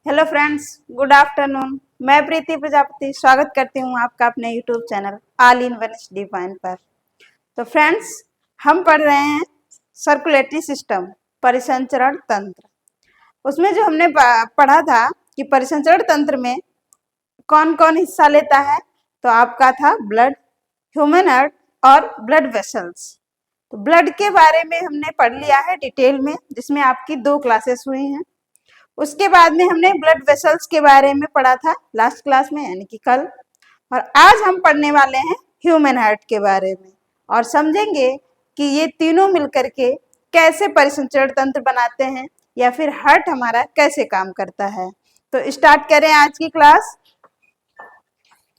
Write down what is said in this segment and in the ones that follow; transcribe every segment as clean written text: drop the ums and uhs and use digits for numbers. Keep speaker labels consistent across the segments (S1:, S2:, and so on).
S1: Hello friends, good afternoon. मैं प्रीति प्रजापति स्वागत करती हूँ आपका अपने YouTube channel all in one divine पर। तो फ्रेंड्स, हम पढ़ रहे हैं सर्कुलेटरी सिस्टम, परिसंचरण तंत्र। उसमें जो हमने पढ़ा था कि परिसंचरण तंत्र में कौन कौन हिस्सा लेता है, तो आपका था ब्लड, ह्यूमन हार्ट और ब्लड वेसल्स। तो ब्लड के बारे में हमने पढ़ लिया है डिटेल में, जिसमें आपकी 2 क्लासेस हुई हैं। उसके बाद में हमने ब्लड वेसल्स के बारे में पढ़ा था लास्ट क्लास में, यानी कि कल। और आज हम पढ़ने वाले हैं ह्यूमन हार्ट के बारे में और समझेंगे कि ये तीनों मिलकर के कैसे परिसंचरण तंत्र बनाते हैं या फिर हार्ट हमारा कैसे काम करता है। तो स्टार्ट करें आज की क्लास।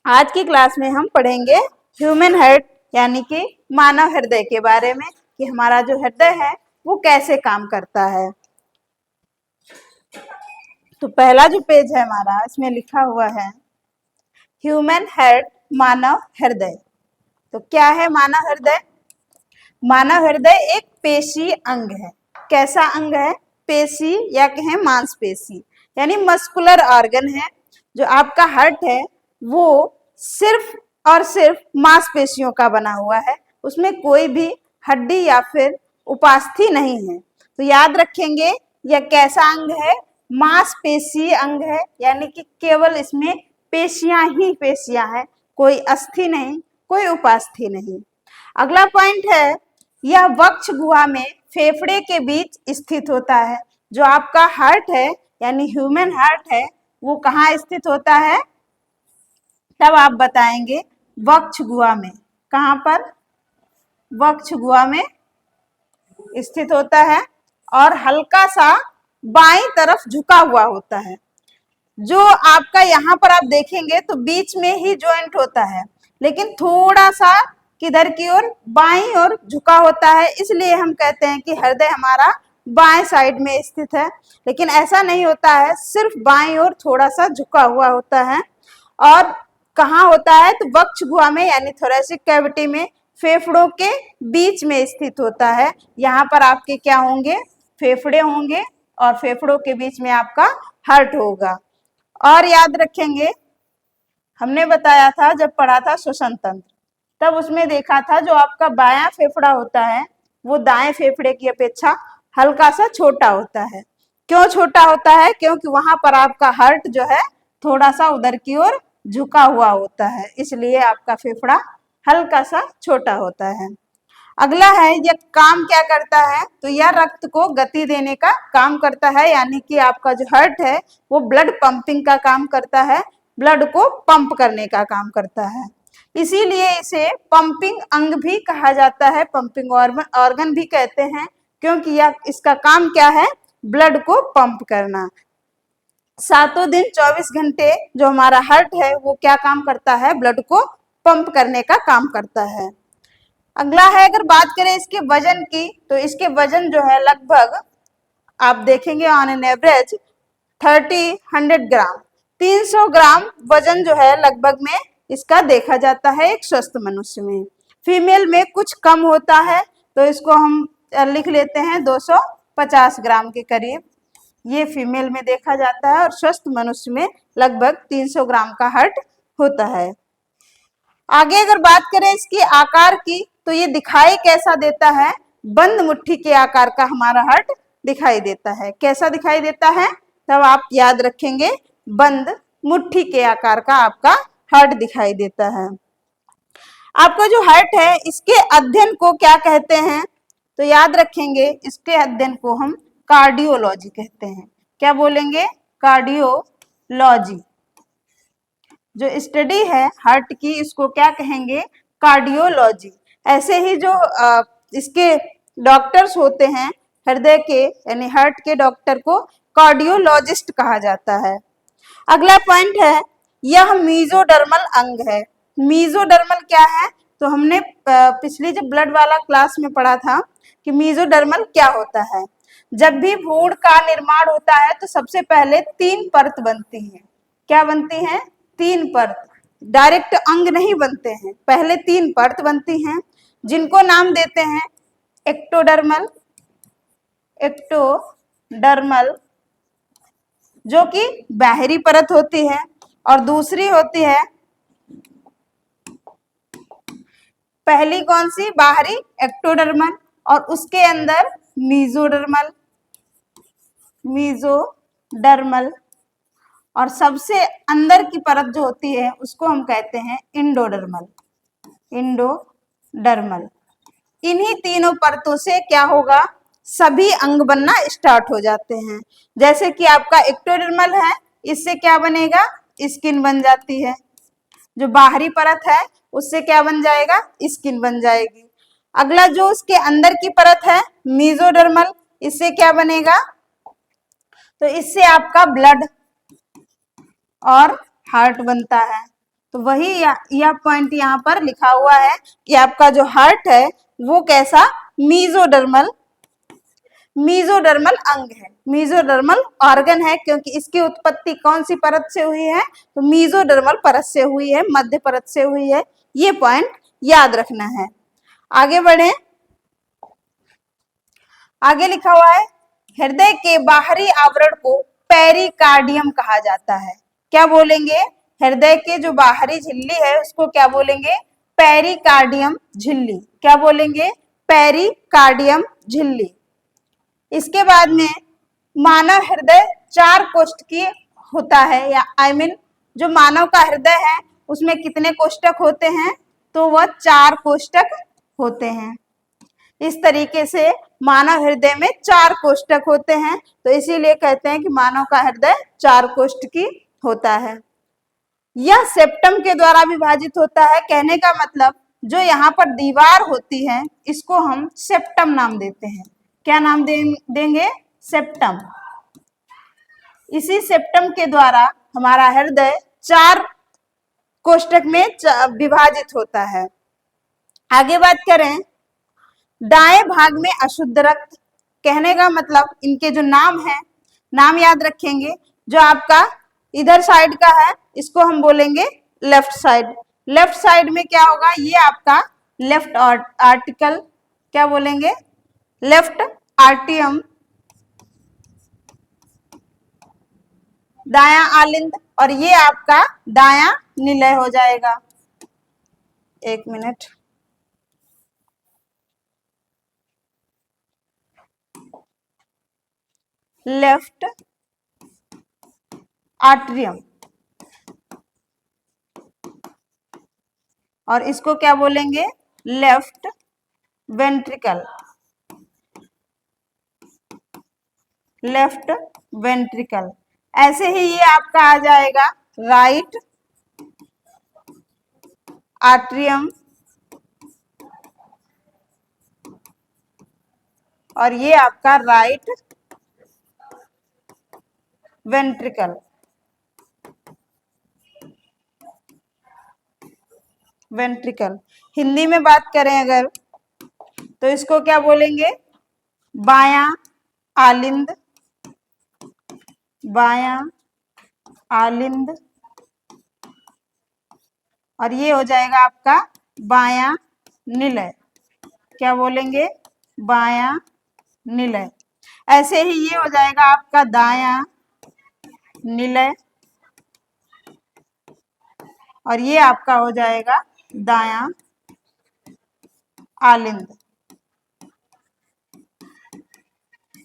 S1: आज की क्लास में हम पढ़ेंगे ह्यूमन हार्ट यानी कि मानव हृदय के बारे में, कि हमारा जो हृदय है वो कैसे काम करता है। तो पहला जो पेज है हमारा, इसमें लिखा हुआ है ह्यूमन हार्ट, मानव हृदय। तो क्या है मानव हृदय? मानव हृदय एक पेशी अंग है। कैसा अंग है? पेशी या कहें मांसपेशी, यानी मस्कुलर ऑर्गन है। जो आपका हार्ट है वो सिर्फ और सिर्फ मांसपेशियों का बना हुआ है, उसमें कोई भी हड्डी या फिर उपास्थि नहीं है। तो याद रखेंगे यह कैसा अंग है? मांसपेशी अंग है, यानी कि केवल इसमें पेशियां ही पेशियां हैं, कोई अस्थि नहीं, कोई उपास्थि नहीं। अगला पॉइंट है, यह वक्ष गुहा में फेफड़े के बीच स्थित होता है। जो आपका हार्ट है यानी ह्यूमन हार्ट है वो कहाँ स्थित होता है? तब आप बताएंगे वक्ष गुहा में। कहाँ पर? वक्ष गुहा में स्थित होता है और हल्का सा बाईं तरफ झुका हुआ होता है। जो आपका यहाँ पर आप देखेंगे तो बीच में ही जॉइंट होता है, लेकिन थोड़ा सा किधर की ओर? बाईं ओर झुका होता है। इसलिए हम कहते हैं कि हृदय हमारा बाएं साइड में स्थित है। लेकिन ऐसा नहीं होता है, सिर्फ बाईं ओर थोड़ा सा झुका हुआ होता है। और कहाँ होता है? तो वक्ष गुहा में, यानी थोरेसिक कैविटी में, फेफड़ों के बीच में स्थित होता है। यहाँ पर आपके क्या होंगे? फेफड़े होंगे और फेफड़ों के बीच में आपका हार्ट होगा। और याद रखेंगे, हमने बताया था जब पढ़ा था श्वसन तंत्र, तब उसमें देखा था जो आपका बायां फेफड़ा होता है वो दाएं फेफड़े की अपेक्षा हल्का सा छोटा होता है। क्यों छोटा होता है? क्योंकि वहां पर आपका हार्ट जो है थोड़ा सा उधर की ओर झुका हुआ होता है, इसलिए आपका फेफड़ा हल्का सा छोटा होता है। अगला है, यह काम क्या करता है? तो यह रक्त को गति देने का काम करता है, यानी कि आपका जो हार्ट है वो ब्लड पंपिंग का काम करता है, ब्लड को पंप करने का काम करता है। इसीलिए इसे पंपिंग अंग भी कहा जाता है, पंपिंग ऑर्गन भी कहते हैं, क्योंकि यह इसका काम क्या है? ब्लड को पंप करना। सातों दिन 24 घंटे जो हमारा हार्ट है वो क्या काम करता है? ब्लड को पंप करने का काम करता है। अगला है, अगर बात करें इसके वजन की, तो इसके वजन जो है लगभग आप देखेंगे ऑन एन एवरेज 100 ग्राम, 300 ग्राम वजन जो है लगभग में इसका देखा जाता है एक स्वस्थ मनुष्य में। फीमेल में कुछ कम होता है, तो इसको हम लिख लेते हैं 250 ग्राम के करीब, ये फीमेल में देखा जाता है। और स्वस्थ मनुष्य में लगभग 300 ग्राम का हार्ट होता है। आगे अगर बात करें इसकी आकार की, तो ये दिखाई कैसा देता है? बंद मुट्ठी के आकार का हमारा हार्ट दिखाई देता है। कैसा दिखाई देता है? तब आप याद रखेंगे बंद मुट्ठी के आकार का आपका हार्ट दिखाई देता है। आपका जो हार्ट है इसके अध्ययन को क्या कहते हैं? तो याद रखेंगे इसके अध्ययन को हम कार्डियोलॉजी कहते हैं। क्या बोलेंगे? कार्डियोलॉजी। जो स्टडी है हार्ट की इसको क्या कहेंगे? कार्डियोलॉजी। ऐसे ही जो इसके डॉक्टर्स होते हैं हृदय के यानी हार्ट के डॉक्टर को कार्डियोलॉजिस्ट कहा जाता है। अगला पॉइंट है, यह मीजोडर्मल अंग है। मीजोडर्मल क्या है? तो हमने पिछली जो ब्लड वाला क्लास में पढ़ा था कि मीजोडर्मल क्या होता है। जब भी भ्रूण का निर्माण होता है तो सबसे पहले 3 परत बनती है। क्या बनती है? 3 परत। डायरेक्ट अंग नहीं बनते हैं, पहले 3 परत बनती हैं, जिनको नाम देते हैं एक्टोडर्मल, जो कि बाहरी परत होती है, और दूसरी होती है, पहली कौन सी, बाहरी एक्टोडर्मल, और उसके अंदर मीजोडर्मल, मीजोडर्मल, और सबसे अंदर की परत जो होती है उसको हम कहते हैं इंडोडर्मल, इंडोडर्मल। इन्हीं तीनों परतों से क्या होगा, सभी अंग बनना स्टार्ट हो जाते हैं। जैसे कि आपका एक्टोडर्मल है, इससे क्या बनेगा, स्किन बन जाती है। जो बाहरी परत है उससे क्या बन जाएगा, स्किन बन जाएगी। अगला जो उसके अंदर की परत है मीजोडर्मल, इससे क्या बनेगा, तो इससे आपका ब्लड और हार्ट बनता है। तो वही यह पॉइंट यहाँ पर लिखा हुआ है कि आपका जो हार्ट है वो कैसा, मीजोडर्मल, मीजोडर्मल अंग है, मीजोडर्मल ऑर्गन है, क्योंकि इसकी उत्पत्ति कौन सी परत से हुई है, तो मीजोडर्मल परत से हुई है, मध्य परत से हुई है। ये पॉइंट याद रखना है। आगे बढ़े, आगे लिखा हुआ है, हृदय के बाहरी आवरण को पेरिकार्डियम कहा जाता है। क्या बोलेंगे, हृदय के जो बाहरी झिल्ली है उसको क्या बोलेंगे, पेरिकार्डियम झिल्ली। क्या बोलेंगे, पेरिकार्डियम झिल्ली। इसके बाद में मानव हृदय 4 कोष्ठकीय होता है, या जो मानव का हृदय है उसमें कितने कोष्ठक होते हैं, तो वह 4 कोष्ठक होते हैं। इस तरीके से मानव हृदय में 4 कोष्ठक होते हैं, तो इसीलिए कहते हैं कि मानव का हृदय 4 कोष्ठकीय होता है। यह सेप्टम के द्वारा विभाजित होता है। कहने का मतलब, जो यहाँ पर दीवार होती है इसको हम सेप्टम नाम देते हैं। क्या नाम देंगे, सेप्टम। इसी सेप्टम के द्वारा हमारा हृदय 4 कोष्ठक में विभाजित होता है। आगे बात करें, दाएं भाग में अशुद्ध रक्त। कहने का मतलब, इनके जो नाम है, नाम याद रखेंगे। जो आपका इधर साइड का है इसको हम बोलेंगे लेफ्ट साइड। लेफ्ट साइड में क्या होगा, ये आपका लेफ्ट आर्टिकल, क्या बोलेंगे, लेफ्ट आर्टियम, दायां आलिंद, और ये आपका दायां निलय हो जाएगा। एक मिनट, लेफ्ट आर्ट्रियम, और इसको क्या बोलेंगे, लेफ्ट वेंट्रिकल, लेफ्ट वेंट्रिकल। ऐसे ही ये आपका आ जाएगा राइट आर्ट्रियम, और ये आपका राइट वेंट्रिकल, वेंट्रिकल। हिंदी में बात करें अगर, तो इसको क्या बोलेंगे, बायां आलिंद, बायां आलिंद, और ये हो जाएगा आपका बायां निलय। क्या बोलेंगे, बायां निलय। ऐसे ही ये हो जाएगा आपका दायां निलय, और ये आपका हो जाएगा दायां आलिंद।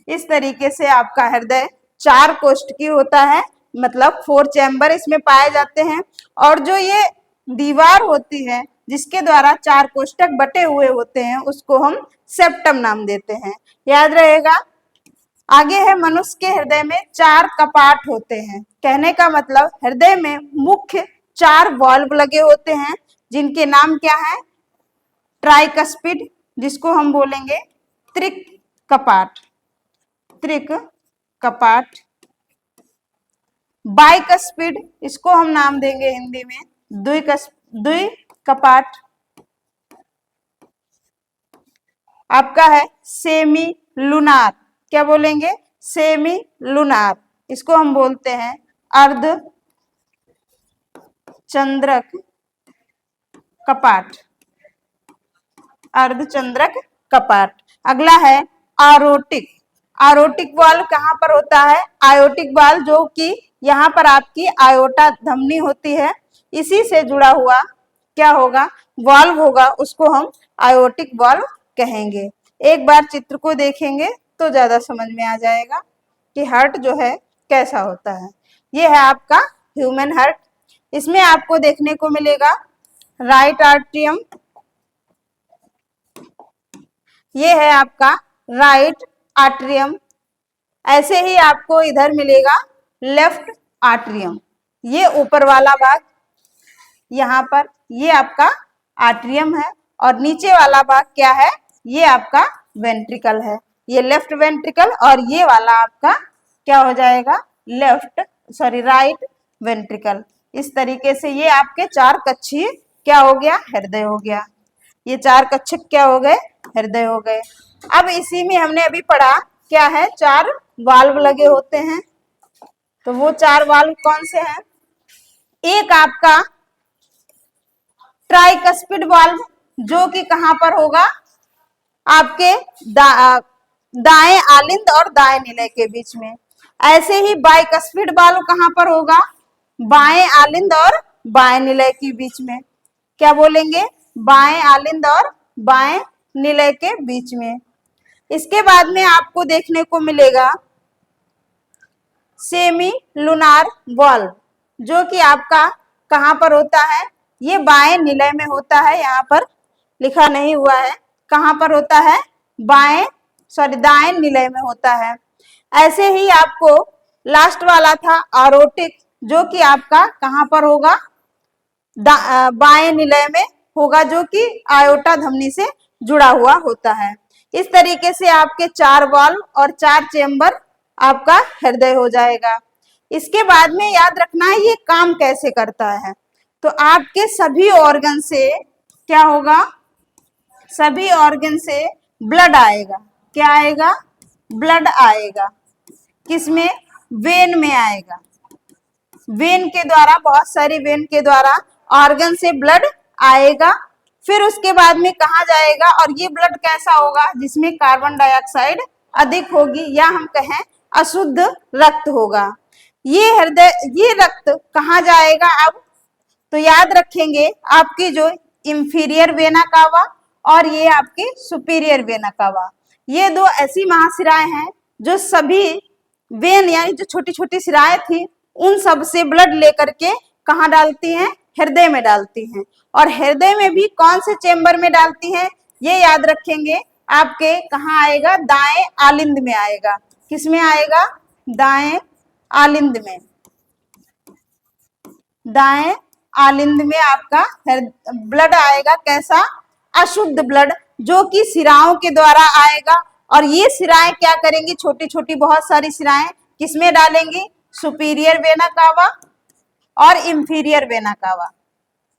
S1: इस तरीके से आपका हृदय 4 कोष्ठकीय होता है, मतलब 4 चैम्बर इसमें पाए जाते हैं। और जो ये दीवार होती है जिसके द्वारा 4 कोष्ठक बटे हुए होते हैं उसको हम सेप्टम नाम देते हैं, याद रहेगा। आगे है, मनुष्य के हृदय में 4 कपाट होते हैं। कहने का मतलब, हृदय में मुख्य 4 वाल्व लगे होते हैं, जिनके नाम क्या है, ट्राइकस्पिड, जिसको हम बोलेंगे त्रिक कपाट, त्रिक कपाट, बाइकस्पिड, इसको हम नाम देंगे हिंदी में द्वि कपाट। आपका है सेमी लूनार, क्या बोलेंगे, सेमी लूनार, इसको हम बोलते हैं अर्ध चंद्रक कपाट, अर्धचंद्रक कपाट। अगला है आरोटिक, आयोटिक वाल्व कहाँ पर होता है? आयोटिक वाल्व जो कि यहाँ पर आपकी आयोटा धमनी होती है, इसी से जुड़ा हुआ क्या होगा? वाल्व होगा, उसको हम आयोटिक वाल्व कहेंगे। एक बार चित्र को देखेंगे तो ज्यादा समझ में आ जाएगा कि हार्ट जो है कैसा होता है। ये है आपका ह्यूमन हार्ट। इसमें आपको देखने को मिलेगा राइट आर्ट्रियम, ये है आपका राइट आर्ट्रियम। ऐसे ही आपको इधर मिलेगा लेफ्ट आर्ट्रियम, ये ऊपर वाला भाग यहाँ पर ये आपका आर्ट्रियम है, और नीचे वाला भाग क्या है? ये आपका वेंट्रिकल है। ये लेफ्ट वेंट्रिकल और ये वाला आपका क्या हो जाएगा? Right ventricle. इस तरीके से ये आपके चार कक्षीय क्या हो गया? हृदय हो गया। ये चार कक्षक क्या हो गए? हृदय हो गए। अब इसी में हमने अभी पढ़ा क्या है? चार वाल्व लगे होते हैं। तो वो चार वाल्व कौन से हैं? एक आपका ट्राइकस्पिड वाल्व, जो कि कहां पर होगा? आपके दाएं आलिंद और दाएं निलय के बीच में। ऐसे ही बाइकस्पिड वाल्व कहां पर होगा? बाएं आलिंद और बाएं निलय के बीच में। क्या बोलेंगे? बाएं आलिंद और बाएं निलय के बीच में। इसके बाद में आपको देखने को मिलेगा सेमी लूनार वाल्व, जो कि आपका कहां पर होता है? ये बाएं निलय में होता है। यहाँ पर लिखा नहीं हुआ है कहां पर होता है? दाएं निलय में होता है। ऐसे ही आपको लास्ट वाला था आरोटिक, जो कि आपका कहां पर होगा? बाएं निलय में होगा, जो कि आयोटा धमनी से जुड़ा हुआ होता है। इस तरीके से आपके चार वाल्व और चार चेंबर आपका हृदय हो जाएगा। इसके बाद में याद रखना है ये काम कैसे करता है। तो आपके सभी ऑर्गन से क्या होगा? सभी ऑर्गन से ब्लड आएगा। क्या आएगा? ब्लड आएगा। किसमें? वेन में आएगा। वेन के द्वारा, बहुत सारी वेन के द्वारा ऑर्गन से ब्लड आएगा। फिर उसके बाद में कहा जाएगा, और ये ब्लड कैसा होगा? जिसमें कार्बन डाइऑक्साइड अधिक होगी, या हम कहें अशुद्ध रक्त होगा। ये रक्त कहाँ जाएगा अब? तो याद रखेंगे आपकी जो इंफीरियर वेना कावा और ये आपकी सुपीरियर वेना कावा, ये दो ऐसी महाशिराएं हैं जो सभी वेन यानी जो छोटी छोटी शिराएं थी उन सब से ब्लड लेकर के कहाँ डालती हैं? हृदय में डालती हैं। और हृदय में भी कौन से चेंबर में डालती हैं? ये याद रखेंगे आपके कहाँ आएगा? दाएं आलिंद में आएगा। किस में आएगा? दाएं आलिंद में। दाएं आलिंद में आपका ब्लड आएगा। कैसा? अशुद्ध ब्लड, जो कि शिराओं के द्वारा आएगा। और ये शिराएं क्या करेंगी? छोटी छोटी बहुत सारी शिराएं किसमें डालेंगी? सुपीरियर वेना कावा और इंफीरियर वेना कावा।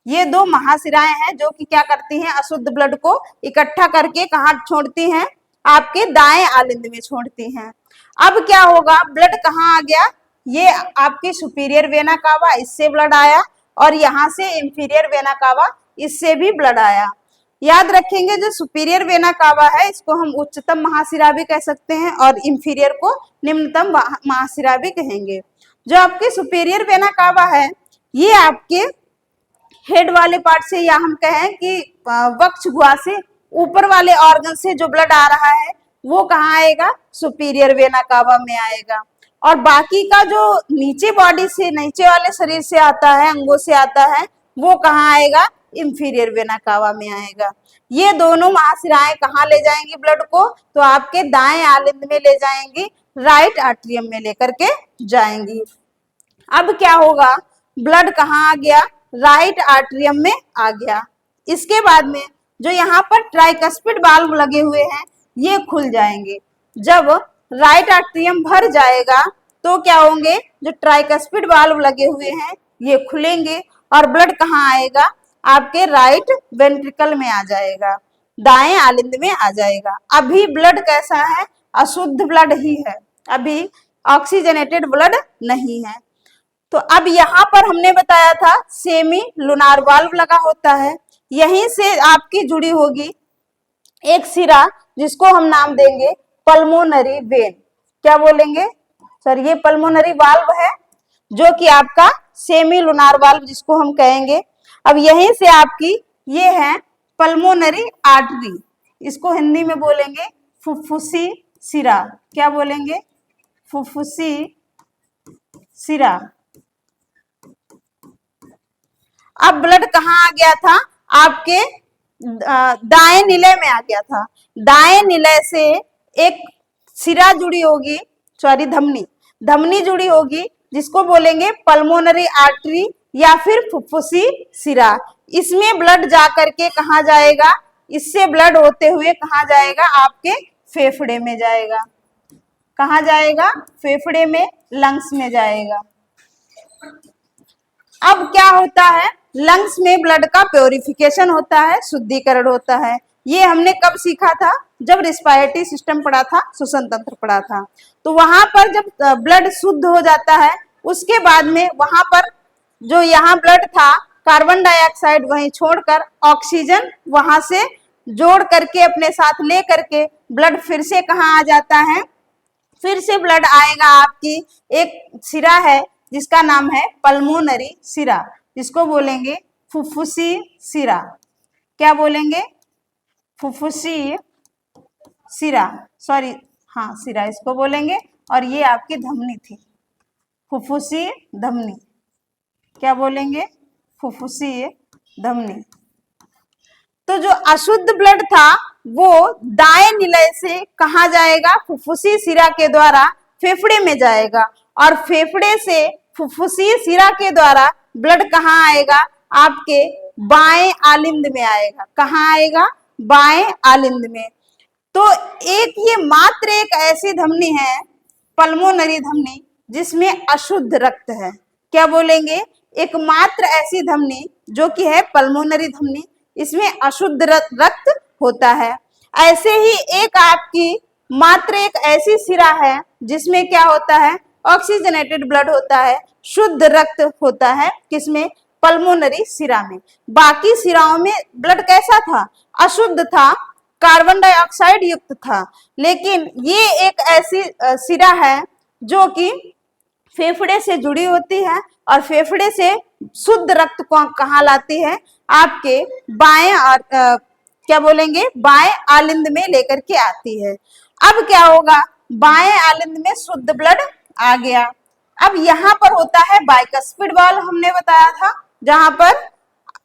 S1: ये दो महाशिराएं हैं जो कि क्या करती हैं? अशुद्ध ब्लड को इकट्ठा करके कहाँ छोड़ती हैं? आपके दाएं आलिंद में छोड़ती हैं। अब क्या होगा? ब्लड कहाँ आ गया? ये आपकी सुपीरियर वेना कावा, इससे ब्लड आया, और यहाँ से इंफीरियर वेना कावा, इससे भी ब्लड आया। याद रखेंगे जो सुपीरियर वेना कावा है इसको हम उच्चतम महाशिरा भी कह सकते हैं, और इंफीरियर को निम्नतम महाशिरा भी कहेंगे। जो आपके सुपीरियर वेना कावा है ये आपके हेड वाले पार्ट से, या हम कहें कि वक्ष गुहा से ऊपर वाले ऑर्गन से जो ब्लड आ रहा है वो कहाँ आएगा? सुपीरियर वेना कावा में आएगा। और बाकी का जो नीचे बॉडी से, नीचे वाले शरीर से आता है, अंगों से आता है, वो कहाँ आएगा? इंफीरियर वेना कावा में आएगा। ये दोनों महाशिराएं कहाँ ले जाएंगी ब्लड को? तो आपके दाएं आलिंद में ले जाएंगी, राइट आर्ट्रियम में लेकर के जाएंगी। अब क्या होगा? ब्लड कहाँ आ गया? राइट आर्ट्रियम में आ गया। इसके बाद में जो यहाँ पर ट्राइकस्पिड वाल्व लगे हुए हैं ये खुल जाएंगे। जब राइट आर्ट्रियम भर जाएगा तो क्या होंगे? जो ट्राइकस्पिड वाल्व लगे हुए हैं ये खुलेंगे, और ब्लड कहाँ आएगा? आपके राइट वेंट्रिकल में आ जाएगा, दाएं आलिंद में आ जाएगा। अभी ब्लड कैसा है? अशुद्ध ब्लड ही है, अभी ऑक्सीजनेटेड ब्लड नहीं है। तो अब यहाँ पर हमने बताया था सेमी लूनार वाल्व लगा होता है, यहीं से आपकी जुड़ी होगी एक सिरा जिसको हम नाम देंगे पल्मोनरी वेन। क्या बोलेंगे सर, ये पल्मोनरी वाल्व है जो कि आपका सेमी लुनार वाल्व जिसको हम कहेंगे। अब यहीं से आपकी ये है पल्मोनरी आर्टरी, इसको हिंदी में बोलेंगे फुफ्फुसी सिरा। क्या बोलेंगे, फुफ्फुसी सिरा। अब ब्लड कहाँ आ गया था, आपके दाएं निलय में आ गया था। दाएं निलय से एक सिरा जुड़ी होगी, सॉरी धमनी, धमनी जुड़ी होगी जिसको बोलेंगे पल्मोनरी आर्टरी या फिर फुफ्फुसी सिरा। इसमें ब्लड जा करके कहाँ जाएगा, इससे ब्लड होते हुए कहाँ जाएगा, आपके फेफड़े में जाएगा। कहाँ जाएगा, फेफड़े में, लंग्स में जाएगा। अब क्या होता है, लंग्स में ब्लड का प्योरिफिकेशन होता है, शुद्धिकरण होता है। ये हमने कब सीखा था, जब रिस्पायरेटरी सिस्टम पढ़ा था, श्वसन तंत्र पढ़ा था। तो वहां पर जब ब्लड शुद्ध हो जाता है, उसके बाद में वहां पर जो यहाँ ब्लड था, कार्बन डाइऑक्साइड वहीं छोड़कर ऑक्सीजन वहां से जोड़ करके अपने साथ ले करके ब्लड फिर से कहाँ आ जाता है, फिर से ब्लड आएगा आपकी एक सिरा है जिसका नाम है पल्मोनरी सिरा, जिसको बोलेंगे फुफ्फुसी सिरा। क्या बोलेंगे, फुफ्फुसी सिरा, सॉरी हाँ सिरा इसको बोलेंगे। और ये आपकी धमनी थी, फुफ्फुसी धमनी। क्या बोलेंगे, फुफ्फुसी धमनी। तो जो अशुद्ध ब्लड था वो दाएं निलय से कहाँ जाएगा, फुफ्फुसी सिरा के द्वारा फेफड़े में जाएगा, और फेफड़े से फुफ्फुसी सिरा के द्वारा ब्लड कहाँ आएगा, आपके बाएं आलिंद में आएगा। कहाँ आएगा, बाएं आलिंद में। तो एक ये मात्र एक ऐसी धमनी है, पल्मोनरी धमनी, जिसमें अशुद्ध रक्त है। क्या बोलेंगे, एकमात्र ऐसी धमनी जो कि है पल्मोनरी धमनी, इसमें अशुद्ध रक्त होता है। ऐसे ही एक आपकी मात्र एक ऐसी सिरा है जिसमें क्या होता है, ऑक्सीजनेटेड ब्लड होता है, शुद्ध रक्त होता है। किसमें, पल्मोनरी सिरा में। बाकी सिराओं में ब्लड कैसा था, अशुद्ध था, कार्बन डाइऑक्साइड युक्त था। लेकिन ये एक ऐसी सिरा है जो कि फेफड़े से जुड़ी होती है, और फेफड़े से शुद्ध रक्त को कहाँ लाती है, आपके बाएं और क्या बोलेंगे, बाएं आलिंद में लेकर के आती है। अब क्या होगा, बाएं आलिंद में शुद्ध ब्लड आ गया। अब यहाँ पर होता है बाइकस्पिड वाल्व, हमने बताया था, जहां पर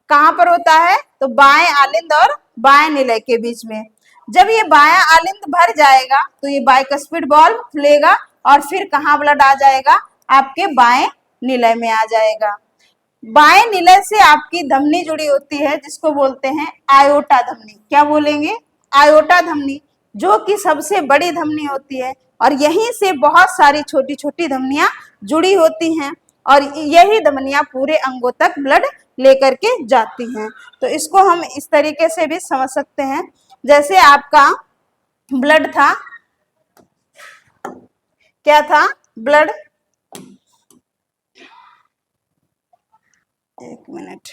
S1: कहां पर होता है, तो बाएं आलिंद और बाएं निलय के बीच में। जब ये बायां आलिंद भर जाएगा तो ये बाइकस्पिड वाल्व खुलेगा और फिर कहाँ ब्लड आ जाएगा, आपके बाएं निलय में आ जाएगा। बाएं निलय से आपकी धमनी जुड़ी होती है जिसको बोलते हैं आयोटा धमनी। क्या बोलेंगे, आयोटा धमनी, जो कि सबसे बड़ी धमनी होती है, और यहीं से बहुत सारी छोटी छोटी धमनियां जुड़ी होती हैं, और यही धमनियां पूरे अंगों तक ब्लड लेकर के जाती हैं। तो इसको हम इस तरीके से भी समझ सकते हैं, जैसे आपका ब्लड था, क्या था, ब्लड, एक मिनट,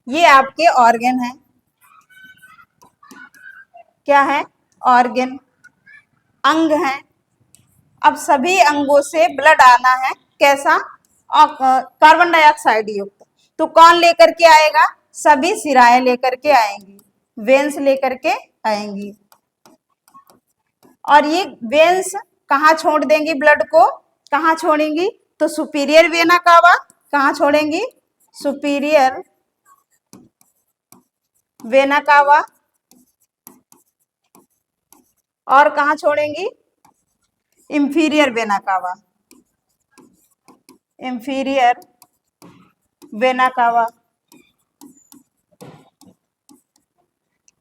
S1: ये आपके ऑर्गन है। क्या है, ऑर्गन, अंग है। अब सभी अंगों से ब्लड आना है, कैसा, कार्बन डाइऑक्साइड युक्त। तो कौन लेकर के आएगा, सभी सिराएं लेकर के आएंगी, वेन्स लेकर के आएंगी। और ये वेन्स कहाँ छोड़ देंगी ब्लड को, कहाँ छोड़ेंगी, तो सुपीरियर वेना कावा, कहाँ छोड़ेंगी, सुपीरियर वेना कावा, और कहाँ छोड़ेंगी, inferior vena cava, inferior vena cava.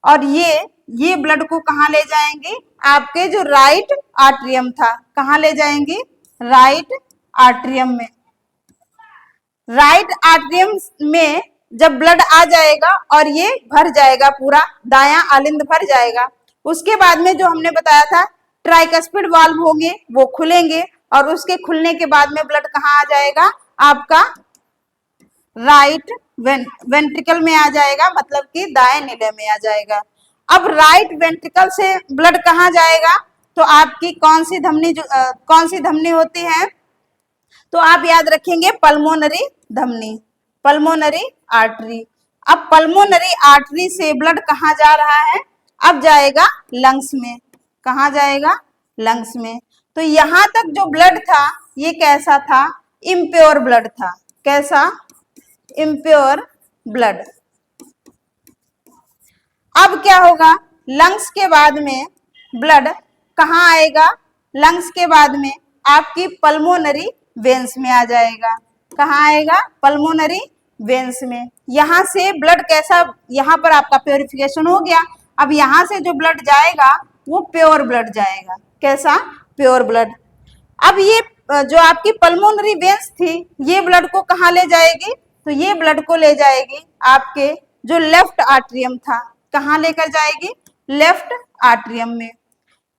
S1: और ये ब्लड को कहाँ ले जाएंगी, आपके जो राइट आर्ट्रियम था, कहाँ ले जाएंगी, राइट आर्ट्रियम में। राइट आर्ट्रियम में जब ब्लड आ जाएगा और ये भर जाएगा, पूरा दायां आलिंद भर जाएगा, उसके बाद में जो हमने बताया था ट्राइकस्पिड वाल्व होंगे, वो खुलेंगे, और उसके खुलने के बाद में ब्लड कहाँ आ जाएगा, आपका राइट वेंट्रिकल में आ जाएगा, मतलब कि दाएं निलय में आ जाएगा। अब राइट वेंट्रिकल से ब्लड कहाँ जाएगा, तो आपकी कौन सी धमनी होती है, तो आप याद रखेंगे पल्मोनरी धमनी, पल्मोनरी आर्टरी। अब पल्मोनरी आर्टरी से ब्लड कहाँ जा रहा है, अब जाएगा लंग्स में। कहाँ जाएगा, लंग्स में। तो यहां तक जो ब्लड था ये कैसा था, इम्प्योर ब्लड था। कैसा, इम्प्योर ब्लड। अब क्या होगा, लंग्स के बाद में ब्लड कहाँ आएगा, लंग्स के बाद में आपकी पल्मोनरी वेन्स में आ जाएगा। कहाँ आएगा, पल्मोनरी वेन्स में। यहां से ब्लड कैसा, यहां पर आपका प्योरिफिकेशन हो गया। अब यहां से जो ब्लड जाएगा वो प्योर ब्लड जाएगा। कैसा, प्योर ब्लड। अब ये जो आपकी पल्मोनरी वेन्स थी ये ब्लड को कहाँ ले जाएगी, तो ये ब्लड को ले जाएगी आपके जो लेफ्ट आर्ट्रियम था। कहाँ लेकर जाएगी, लेफ्ट आर्ट्रियम में।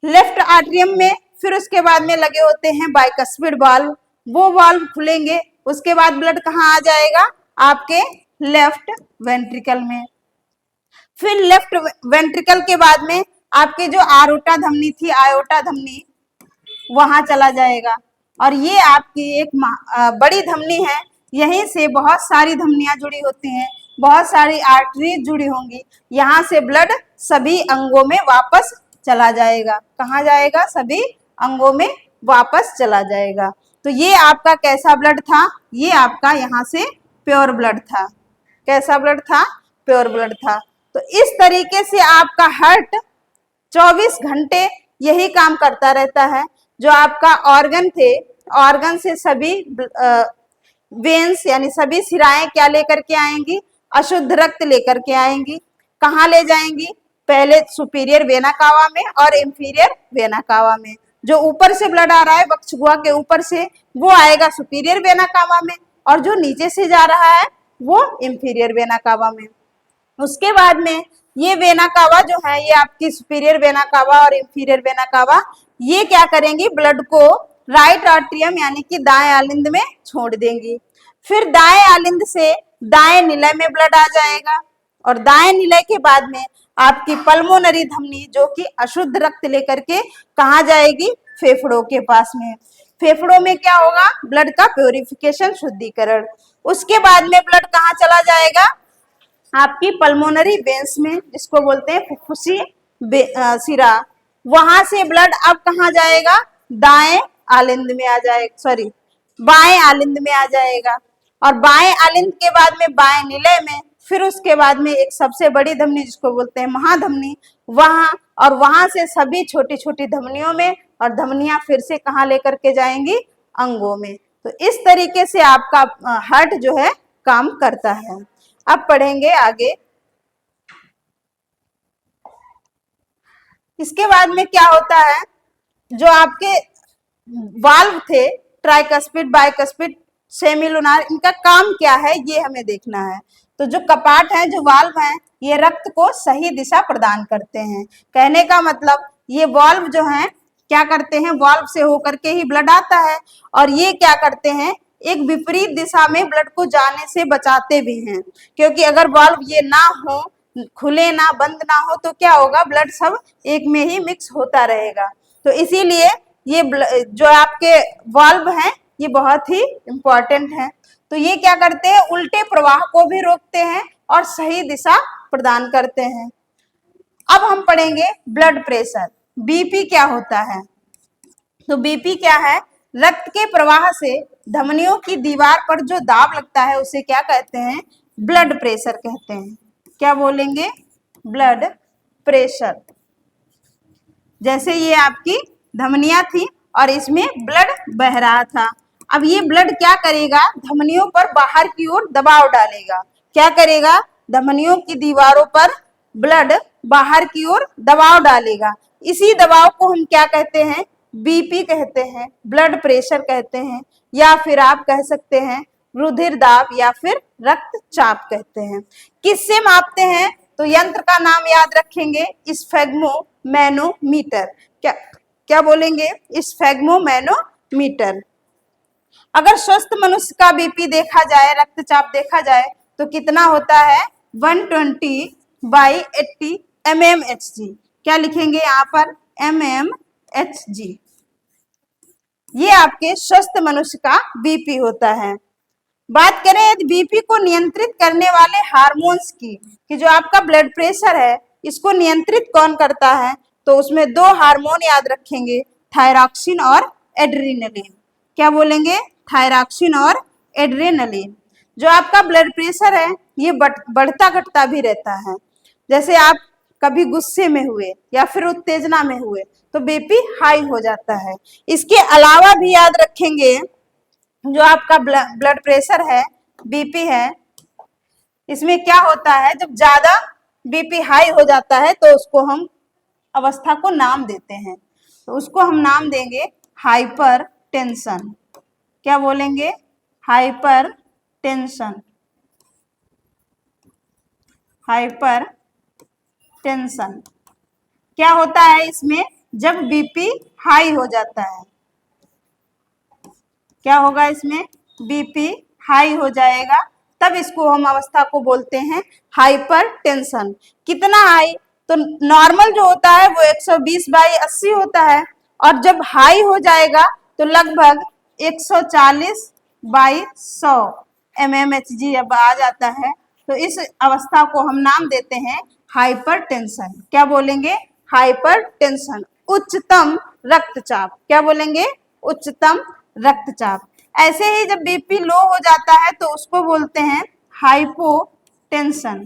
S1: लेफ्ट आर्ट्रियम में फिर उसके बाद में लगे होते हैं बाइकस्पिड वाल्व, वो वाल्व खुलेंगे, उसके बाद ब्लड कहाँ आ जाएगा, आपके लेफ्ट वेंट्रिकल में। फिर लेफ्ट वेंट्रिकल के बाद में आपके जो आरोटा धमनी थी, आयोटा धमनी, वहां चला जाएगा। और ये आपकी एक बड़ी धमनी है, यहीं से बहुत सारी धमनियां जुड़ी होती हैं, बहुत सारी आर्टरी जुड़ी होंगी। यहाँ से ब्लड सभी अंगों में वापस चला जाएगा। कहाँ जाएगा, सभी अंगों में वापस चला जाएगा। तो ये आपका कैसा ब्लड था, ये आपका यहाँ से प्योर ब्लड था। कैसा ब्लड था, प्योर ब्लड था। तो इस तरीके से आपका हार्ट 24 घंटे यही काम करता रहता है। जो आपका ऑर्गन थे, ऑर्गन से सभी वेन्स यानी सभी सिराएं क्या लेकर के आएंगी, अशुद्ध रक्त लेकर के आएंगी। कहाँ ले जाएंगी, पहले सुपीरियर वेना कावा में और इंफीरियर वेना कावा में। जो ऊपर से ब्लड आ रहा है वक्षगुहा के ऊपर से, वो आएगा सुपीरियर वेना कावा में, और जो नीचे से जा रहा है वो इंफीरियर वेना कावा में। उसके बाद में ये वेना कावा जो है, ये आपकी सुपीरियर वेना कावा और इंफीरियर वेना कावा, ये क्या करेंगी, ब्लड को राइट आर्ट्रियम यानी कि दाएं आलिंद में छोड़ देंगी। फिर दाएं आलिंद से दाएं निलय में ब्लड आ जाएगा, और दाएं निलय के बाद में आपकी पल्मोनरी धमनी जो कि अशुद्ध रक्त लेकर के कहाँ जाएगी, फेफड़ों के पास में। फेफड़ों में क्या होगा, ब्लड का प्योरिफिकेशन, शुद्धिकरण। उसके बाद में ब्लड कहाँ चला जाएगा, आपकी पल्मोनरी वेन्स में, जिसको बोलते हैं फुफ्फुसी सिरा। वहां से ब्लड अब कहाँ जाएगा, दाएं आलिंद में आ जाएगा, सॉरी बाएं आलिंद में आ जाएगा। और बाएं आलिंद के बाद में बाएं निलय में, फिर उसके बाद में एक सबसे बड़ी धमनी जिसको बोलते हैं महाधमनी, वहां, और वहां से सभी छोटी छोटी धमनियों में, और धमनियां फिर से कहाँ लेकर के जाएंगी, अंगों में। तो इस तरीके से आपका हार्ट जो है काम करता है। अब पढ़ेंगे आगे। इसके बाद में क्या होता है, जो आपके वाल्व थे ट्राइकस्पिड, बाइकस्पिड, सेमिलुनार, इनका काम क्या है ये हमें देखना है। तो जो कपाट है, जो वाल्व हैं, ये रक्त को सही दिशा प्रदान करते हैं। कहने का मतलब ये वाल्व जो हैं क्या करते हैं, वाल्व से होकर के ही ब्लड आता है, और ये क्या करते हैं, एक विपरीत दिशा में ब्लड को जाने से बचाते भी हैं। क्योंकि अगर वाल्व ये ना हो, खुले ना, बंद ना हो, तो क्या होगा, ब्लड सब एक में ही मिक्स होता रहेगा। तो इसीलिए ये जो आपके वाल्व हैं ये बहुत ही इंपॉर्टेंट है। तो ये क्या करते हैं, उल्टे प्रवाह को भी रोकते हैं और सही दिशा प्रदान करते हैं। अब हम पढ़ेंगे ब्लड प्रेशर। बीपी क्या होता है, तो बीपी क्या है, रक्त के प्रवाह से धमनियों की दीवार पर जो दाब लगता है उसे क्या कहते हैं, ब्लड प्रेशर कहते हैं। क्या बोलेंगे, ब्लड प्रेशर। जैसे ये आपकी धमनियां थी और इसमें ब्लड बह रहा था। अब ये ब्लड क्या करेगा, धमनियों पर बाहर की ओर दबाव डालेगा। क्या करेगा, धमनियों की दीवारों पर ब्लड बाहर की ओर दबाव डालेगा। इसी दबाव को हम क्या कहते हैं, बीपी कहते हैं, ब्लड प्रेशर कहते हैं, या फिर आप कह सकते हैं रुधिर दाब या फिर रक्तचाप कहते हैं। किससे मापते हैं, तो यंत्र का नाम याद रखेंगे, स्फेग्मोमैनोमीटर। क्या क्या बोलेंगे, स्फेग्मोमैनोमीटर। अगर स्वस्थ मनुष्य का बीपी देखा जाए, रक्तचाप देखा जाए, तो कितना होता है 120/80 mmHg। क्या लिखेंगे यहाँ पर mmHg। ये आपके स्वस्थ मनुष्य का बीपी होता है। बात करें यदि बीपी को नियंत्रित करने वाले हार्मोन्स की, कि जो आपका ब्लड प्रेशर है इसको नियंत्रित कौन करता है, तो उसमें दो हार्मोन याद रखेंगे, थायरॉक्सिन और एड्रेनलिन। क्या बोलेंगे? थायरॉक्सिन और एड्रेनलिन। जो आपका ब्लड प्रेशर है ये बढ़ता घटता भी रहता है। जैसे आप कभी गुस्से में हुए या फिर उत्तेजना में हुए तो बीपी हाई हो जाता है। इसके अलावा भी याद रखेंगे, जो आपका ब्लड प्रेशर है, बीपी है, इसमें क्या होता है, जब ज्यादा बीपी हाई हो जाता है तो उसको हम अवस्था को नाम देते हैं। तो उसको हम नाम देंगे हाइपर टेंशन। क्या बोलेंगे? Hyper tension. हाइपर टेंशन क्या होता है इसमें, जब बीपी हाई हो जाता है, क्या होगा इसमें, बीपी हाई हो जाएगा, तब इसको हम अवस्था को बोलते हैं हाइपर टेंशन। कितना हाई? तो नॉर्मल जो होता है वो 120/80 होता है, और जब हाई हो जाएगा तो लगभग 140/100 mmHg जब आ जाता है तो इस अवस्था को हम नाम देते हैं हाइपर टेंशन। क्या बोलेंगे? Hyper tension. उच्चतम रक्तचाप। क्या बोलेंगे? उच्चतम रक्तचाप। ऐसे ही जब बीपी लो हो जाता है तो उसको बोलते हैं हाइपोटेंशन।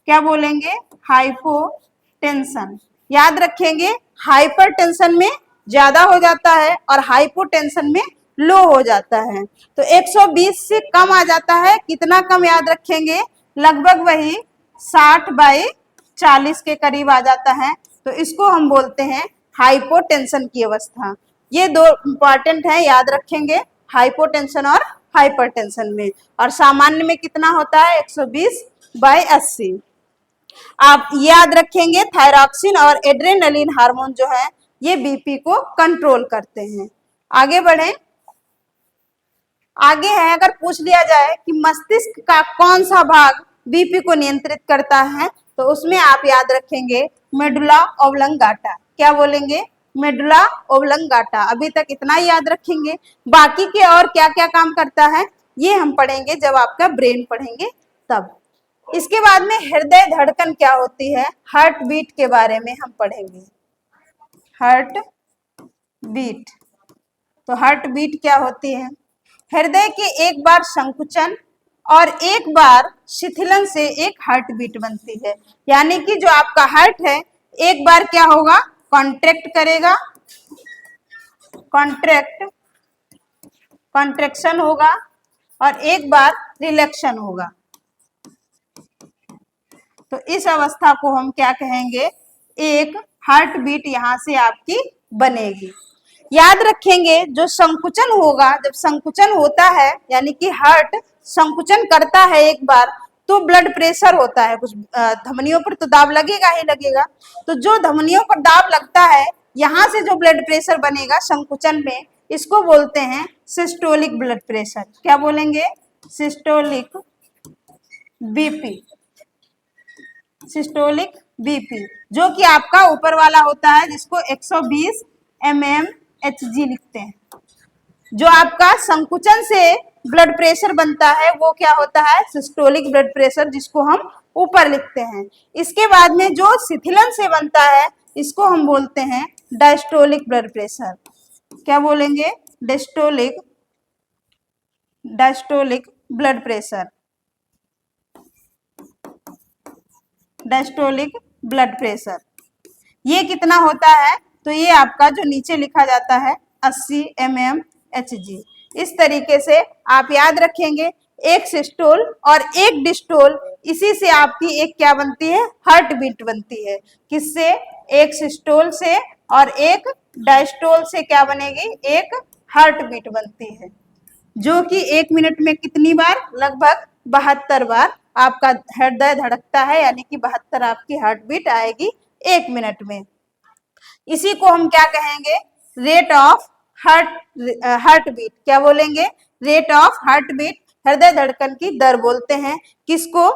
S1: क्या बोलेंगे? हाइपोटेंशन। याद रखेंगे, हाइपरटेंशन में ज्यादा हो जाता है और हाइपोटेंशन में लो हो जाता है। तो 120 से कम आ जाता है, कितना कम याद रखेंगे, लगभग वही 60/40 के करीब आ जाता है, तो इसको हम बोलते हैं हाइपोटेंशन की अवस्था। ये दो इंपॉर्टेंट है, याद रखेंगे, हाइपोटेंशन और हाइपरटेंशन में। और सामान्य में कितना होता है? 120/80। आप याद रखेंगे थायरॉक्सिन और एड्रेनलिन हार्मोन जो है ये बीपी को कंट्रोल करते हैं। आगे बढ़ें। आगे है, अगर पूछ लिया जाए कि मस्तिष्क का कौन सा भाग बीपी को नियंत्रित करता है, तो उसमें आप याद रखेंगे मेडुला ऑब्लंगाटा। क्या बोलेंगे? Medulla oblongata. अभी तक इतना ही याद रखेंगे, बाकी के और क्या क्या काम करता है ये हम पढ़ेंगे जब आपका ब्रेन पढ़ेंगे तब। इसके बाद में हृदय धड़कन क्या होती है, हार्ट बीट के बारे में हम पढ़ेंगे। Heart beat. तो हार्ट बीट क्या होती है? हृदय के एक बार संकुचन और एक बार शिथिलन से एक हार्ट बीट बनती है। यानी कि जो आपका हार्ट है एक बार क्या होगा, कॉन्ट्रैक्ट करेगा, कॉन्ट्रैक्शन होगा, और एक बार रिलैक्शन होगा। तो इस अवस्था को हम क्या कहेंगे, एक हार्ट बीट यहां से आपकी बनेगी। याद रखेंगे, जो संकुचन होगा, जब संकुचन होता है यानी कि हार्ट संकुचन करता है एक बार, तो ब्लड प्रेशर होता है, कुछ धमनियों पर तो दाब लगेगा ही लगेगा। तो जो धमनियों पर दाब लगता है, यहां से जो ब्लड प्रेशर बनेगा संकुचन में, इसको बोलते हैं सिस्टोलिक ब्लड प्रेशर। क्या बोलेंगे? Systolic BP. सिस्टोलिक बीपी जो कि आपका ऊपर वाला होता है, जिसको 120 mmHg लिखते हैं। जो आपका संकुचन से ब्लड प्रेशर बनता है वो क्या होता है, सिस्टोलिक ब्लड प्रेशर, जिसको हम ऊपर लिखते हैं। इसके बाद में जो शिथिलन से बनता है इसको हम बोलते हैं डायस्टोलिक ब्लड प्रेशर। क्या बोलेंगे? Diastolic blood pressure. Diastolic blood pressure ये कितना होता है, तो ये आपका जो नीचे लिखा जाता है 80 mmHg। इस तरीके से आप याद रखेंगे, एक सिस्टोल और एक डिस्टोल, इसी से आपकी एक क्या बनती है, हार्ट बीट बनती है। किससे? एक सिस्टोल से और एक डायस्टोल से क्या बनेगी, एक हार्ट बीट बनती है, जो कि 1 मिनट में कितनी बार, लगभग 72 बार आपका हृदय धड़कता है, यानी कि 72 आपकी हार्ट बीट आएगी 1 मिनट में। इसी को हम क्या कहेंगे, रेट ऑफ हार्ट बीट, क्या बोलेंगे? रेट ऑफ हार्ट बीट, हृदय धड़कन की दर बोलते हैं। किसको?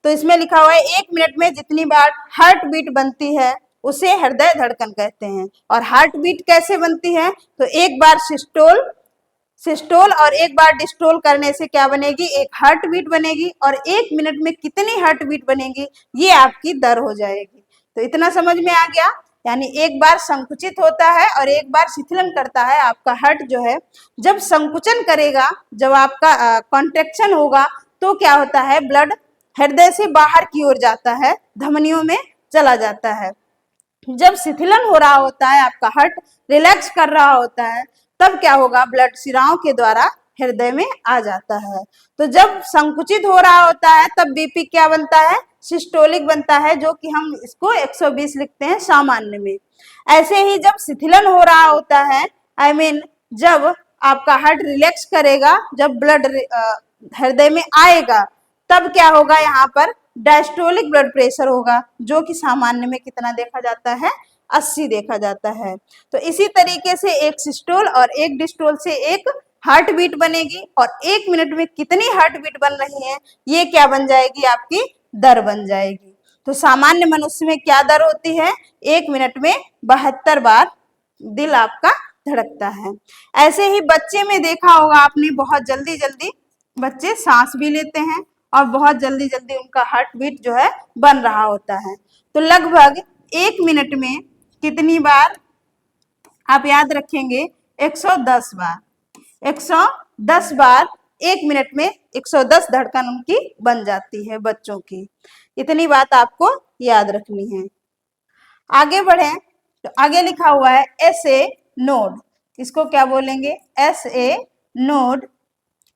S1: तो इसमें लिखा हुआ है 1 मिनट में जितनी बार हार्ट बीट बनती है उसे हृदय धड़कन कहते हैं। और हार्ट बीट कैसे बनती है? तो एक बार सिस्टोल और एक बार डिस्टोल करने से क्या बनेगी? एक हार्ट बीट बनेगी। और 1 मिनट में कितनी हार्ट बीट बनेगी ये आपकी दर हो जाएगी। तो इतना समझ में आ गया। यानी एक बार संकुचित होता है और एक बार शिथिलन करता है। आपका हार्ट जो है जब संकुचन करेगा, जब आपका कॉन्ट्रैक्शन होगा तो क्या होता है? ब्लड हृदय से बाहर की ओर जाता है, धमनियों में चला जाता है। जब शिथिलन हो रहा होता है, आपका हार्ट रिलैक्स कर रहा होता है, तब क्या होगा? ब्लड शिराओं के द्वारा हृदय में आ जाता है। तो जब संकुचित हो रहा होता है तब बीपी क्या बनता है? सिस्टोलिक बनता है, जो कि हम इसको 120 लिखते हैं सामान्य में। ऐसे ही जब शिथिलन हो रहा होता है, जब आपका हार्ट रिलैक्स करेगा, जब ब्लड हृदय में आएगा, तब क्या होगा? यहाँ पर डायस्टोलिक ब्लड प्रेशर होगा, जो कि सामान्य में कितना देखा जाता है? 80 देखा जाता है। तो इसी तरीके से एक सिस्टोल और एक डिस्टोल से एक हार्ट बीट बनेगी, और 1 मिनट में कितनी हार्ट बीट बन रही है ये क्या बन जाएगी? आपकी दर बन जाएगी। तो सामान्य मनुष्य में क्या दर होती है? 1 मिनट में 72 बार दिल आपका धड़कता है। ऐसे ही बच्चे में देखा होगा आपने, बहुत जल्दी जल्दी बच्चे सांस भी लेते हैं और बहुत जल्दी जल्दी उनका हार्ट बीट जो है बन रहा होता है। तो लगभग 1 मिनट में कितनी बार आप याद रखेंगे? 110 बार। 110 बार 1 मिनट में 110 धड़कन उनकी बन जाती है बच्चों की। इतनी बात आपको याद रखनी है। आगे बढ़े तो आगे लिखा हुआ है SA नोड। इसको क्या बोलेंगे? SA नोड,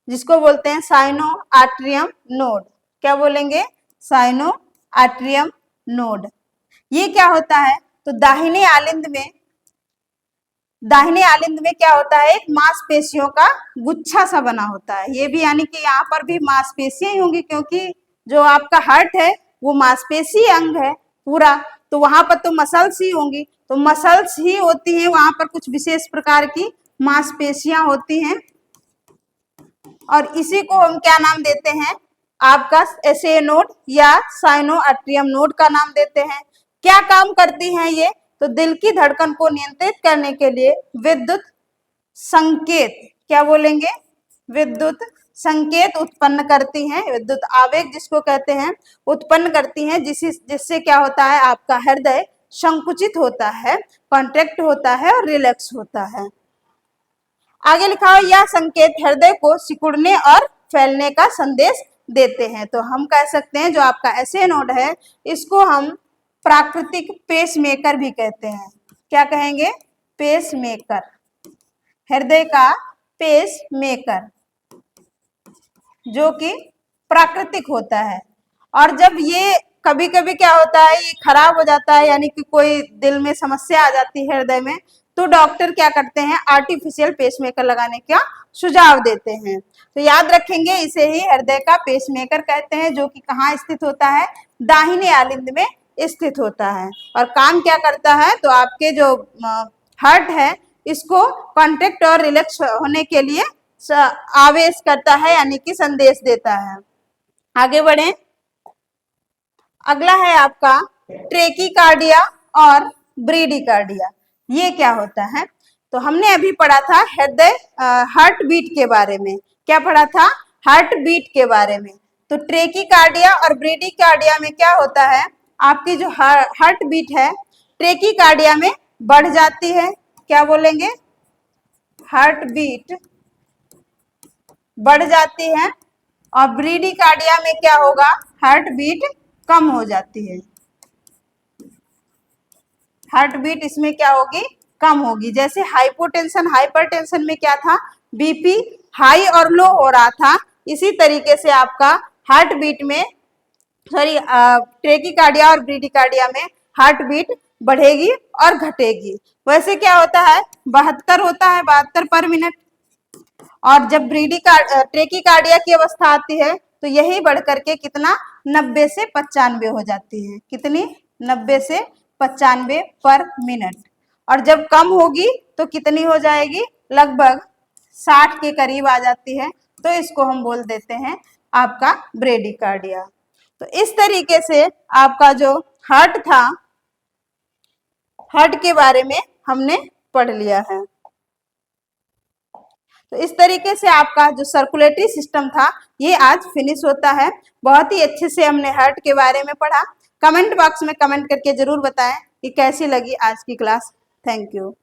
S1: जिसको बोलते हैं साइनो आर्टरियम नोड। क्या बोलेंगे? Sino atrium node. ये क्या होता है? तो दाहिने आलिंद में क्या होता है? एक मांसपेशियों का गुच्छा सा बना होता है। ये भी यानी कि यहाँ पर भी मांसपेशियां ही होंगी, क्योंकि जो आपका हार्ट है वो मांसपेशी अंग है पूरा, तो वहां पर तो मसल्स ही होंगी। तो मसल्स ही होती हैं, वहां पर कुछ विशेष प्रकार की मांसपेशियां होती हैं, और इसी को हम क्या नाम देते हैं? आपका SA नोड या साइनो आर्टरियम नोड का नाम देते हैं। क्या काम करती हैं ये? तो दिल की धड़कन को नियंत्रित करने के लिए विद्युत संकेत, क्या बोलेंगे? विद्युत संकेत उत्पन्न करती हैं, विद्युत आवेग जिसको कहते हैं, उत्पन्न करती हैं, जिससे क्या होता है? आपका हृदय संकुचित होता है, कॉन्ट्रैक्ट होता है और रिलैक्स होता है। आगे लिखा हो यह संकेत हृदय को सिकुड़ने और फैलने का संदेश देते हैं। तो हम कह सकते हैं जो आपका SA नोड है इसको हम प्राकृतिक पेसमेकर भी कहते हैं। क्या कहेंगे? पेसमेकर, हृदय का पेसमेकर, जो कि प्राकृतिक होता है। और जब ये कभी कभी क्या होता है, ये खराब हो जाता है, यानी कि कोई दिल में समस्या आ जाती है हृदय में, तो डॉक्टर क्या करते हैं? आर्टिफिशियल पेसमेकर लगाने का सुझाव देते हैं। तो याद रखेंगे, इसे ही हृदय का पेसमेकर कहते हैं, जो कि कहाँ स्थित होता है? दाहिने आलिंद में स्थित होता है। और काम क्या करता है? तो आपके जो हार्ट है इसको कॉन्ट्रैक्ट और रिलैक्स होने के लिए आवेश करता है, यानी कि संदेश देता है। आगे बढ़े, अगला है आपका ट्रेकीकार्डिया और ब्रेडिकार्डिया। ये क्या होता है? तो हमने अभी पढ़ा था हृदय हार्ट बीट के बारे में। क्या पढ़ा था? हार्ट बीट के बारे में। तो ट्रेकीकार्डिया और ब्रेडिकार्डिया में क्या होता है? आपकी जो हार्ट बीट है ट्रेकीकार्डिया में बढ़ जाती है। क्या बोलेंगे? हार्ट बीट बढ़ जाती है। और ब्रेडिकार्डिया में क्या होगा? हार्ट बीट कम हो जाती है। हार्ट बीट इसमें क्या होगी? कम होगी। जैसे हाइपोटेंशन हाइपरटेंशन में क्या था? बीपी हाई और लो हो रहा था, इसी तरीके से आपका हार्ट बीट में ट्रेकीकार्डिया और ब्रेडिकार्डिया में हार्ट बीट बढ़ेगी और घटेगी। वैसे क्या होता है? 72 होता है, 72 पर मिनट। और जब ट्रेकीकार्डिया की अवस्था आती है तो यही बढ़ करके कितना? 90 से 95 हो जाती है। कितनी? 90 से 95 पर मिनट। और जब कम होगी तो कितनी हो जाएगी? लगभग 60 के करीब आ जाती है तो इसको हम बोल देते हैं आपका ब्रेडिकार्डिया। तो इस तरीके से आपका जो हार्ट था, हार्ट के बारे में हमने पढ़ लिया है। तो इस तरीके से आपका जो सर्कुलेटरी सिस्टम था ये आज फिनिश होता है। बहुत ही अच्छे से हमने हार्ट के बारे में पढ़ा। कमेंट बॉक्स में कमेंट करके जरूर बताएं कि कैसी लगी आज की क्लास। Thank you.